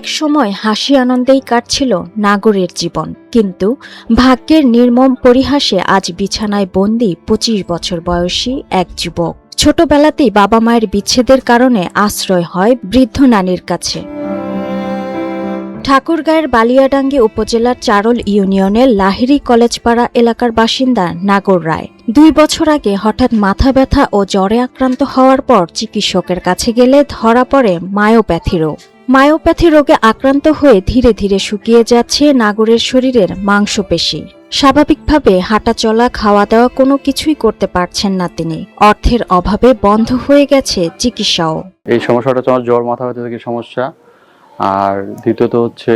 এক সময় হাসি আনন্দেই কাটছিল নাগরের জীবন, কিন্তু ভাগ্যের নির্মম পরিহাসে আজ বিছানায় বন্দী ২৫ বছর বয়সী এক যুবক। ছোটবেলাতেই বাবা মায়ের বিচ্ছেদের কারণে আশ্রয় হয় বৃদ্ধ নানির কাছে। ঠাকুরগাঁয়ের বালিয়াডাঙ্গি উপজেলার চারল ইউনিয়নের লাহিড়ী কলেজপাড়া এলাকার বাসিন্দা নাগর রায় ২ বছর আগে হঠাৎ মাথা ব্যথা ও জ্বরে আক্রান্ত হওয়ার পর চিকিৎসকের কাছে গেলে ধরা পড়ে মায়োপ্যাথি রোগ। মায়োপ্যাথি রোগে আক্রান্ত হয়ে ধীরে ধীরে শুকিয়ে যাচ্ছে নাগরের শরীরের মাংসপেশি। স্বাভাবিকভাবে হাঁটা চলা, খাওয়া দাওয়া কোনো কিছুই করতে পারছেন না তিনি। অর্থের অভাবে বন্ধ হয়ে গেছে চিকিৎসাও। এই সমস্যাটা হচ্ছে আমার জ্বর, মাথা ব্যথা থেকে সমস্যা। আর দ্বিতীয়ত হচ্ছে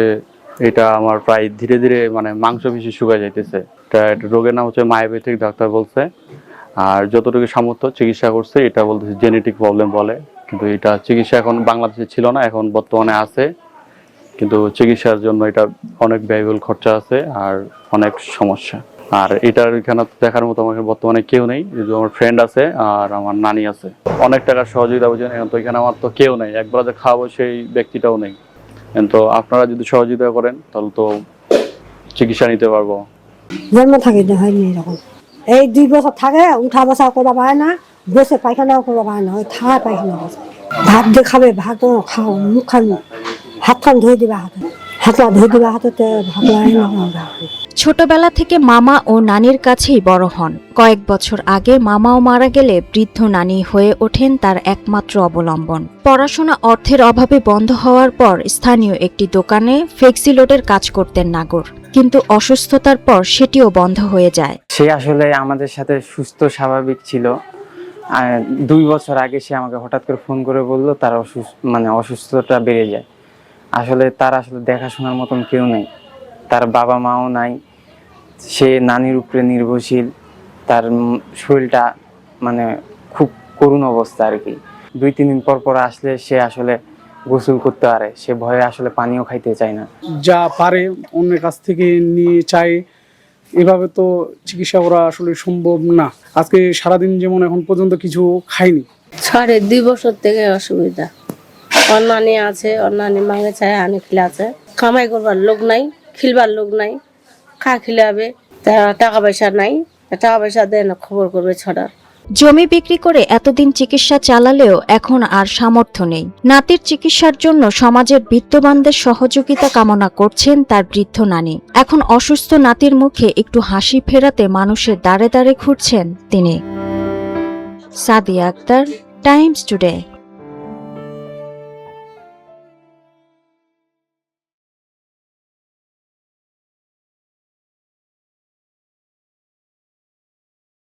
এটা আমার প্রায় ধীরে ধীরে মাংসপেশি শুকায় যাইতেছে। এটা রোগের নাম হচ্ছে মায়োপ্যাথিক, ডাক্তার বলছে। আর যতটুকু সামর্থ্য চিকিৎসা করছে, এটা বলতেছে জেনেটিক প্রবলেম বলে, কিন্তু এটা চিকিৎসা এখন বাংলাদেশে ছিল না, এখন বর্তমানে আছে। কিন্তু চিকিৎসার জন্য এটা অনেক ব্যয়বহুল খরচা আছে আর অনেক সমস্যা। আর এটার এখানে দেখার মতো আমার বর্তমানে কেউ নেই। আমার ফ্রেন্ড আছে আর আমার নানি আছে। অনেক টাকার সহযোগিতা বুঝেন, এখন তো এখানে আমার তো কেউ নেই, একবার যে খাওয়াবো সেই ব্যক্তিটাও নেই। কিন্তু আপনারা যদি সহযোগিতা করেন তাহলে তো চিকিৎসা নিতে পারবো। জন্ম থাকি হয়নি এরকম। এই 2 বছর থাকে, উঠা বসা করবা পারে না, বসে পায়খানাও করবা পারে না, ওই থাকা পায়খানা বসে। ভাত দিয়ে খাবে, ভাত খাও, মুখ খান, হাত খান ধুয়ে দিবা, হাতটা ধুয়ে দিবা, হাতে ভাত লাগে না। ছোটবেলা থেকে মামা ও নানির কাছেই বড় হন। কয়েক বছর আগে মামাও মারা গেলে বৃদ্ধ নানি হয়ে ওঠেন তার একমাত্র অবলম্বন। পড়াশোনা অর্থের অভাবে বন্ধ হওয়ার পর স্থানীয় একটি দোকানে ফ্লেক্সি লোডের কাজ করতেন নাগর, কিন্তু অসুস্থতার পর সেটিও বন্ধ হয়ে যায়। সে আসলে আমাদের সাথে সুস্থ স্বাভাবিক ছিল। 2 বছর আগে সে আমাকে হঠাৎ করে ফোন করে বলল তার অসুস্থতা বেড়ে যায়। আসলে তার দেখাশোনার মতন কেউ নেই, তার বাবা মাও নাই, সে নানির উপরে নির্ভরশীল। তার শরীরটা খুব করুণ অবস্থা আর কি। 2-3 দিন পর আসলে সে আসলে গোসল করতে পারে, সে ভয়ে আসলে পানিও খাইতে চায় না। যা পারে অন্যের কাছ থেকে নিয়ে চায়, এভাবে তো চিকিৎসা করা আসলে সম্ভব না। আজকে সারাদিন যেমন এখন পর্যন্ত কিছু খাইনি। 2.5 বছর থেকে অসুবিধা। অন্যান্য আছে, অন্যান্য মাঙে চায়, আনে খিলে আছে, কামাই করবার লোক নাই, খিলবার লোক নাই, খিলাবে, টাকা পয়সা নাই, টাকা পয়সা দেয় না, খবর করবে ছড়ার। জমি বিক্রি করে এতদিন চিকিৎসা চালালেও এখন আর সামর্থ্য নেই। নাতির চিকিৎসার জন্য সমাজের বিত্তবানদের সহযোগিতা কামনা করছেন তার বৃদ্ধ নানি। এখন অসুস্থ নাতির মুখে একটু হাসি ফেরাতে মানুষের দাঁড়ে দাঁড়ে ঘুরছেন তিনি। Sadia Akter, Times today.